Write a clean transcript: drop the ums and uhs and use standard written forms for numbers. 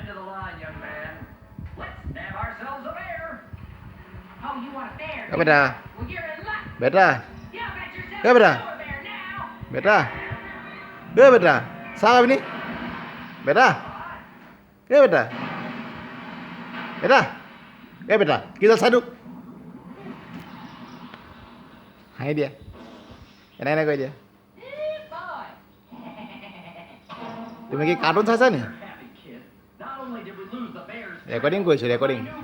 end of the line, young man. Let's nab ourselves a bear. Oh, you want a bear? Cái beta. Well, you're in luck. Beta. You got yourself Cái beta. a bear now. Beta. Cái beta. Sao ini? Beta. Cái beta. Beta. Cái beta. Kita sadu. Hai dia. Enak kau dia. Boy. তুমি কি cartoon চাইছা নি? Happy kid. Not only did we lose the bears, recording কৰিছো recording new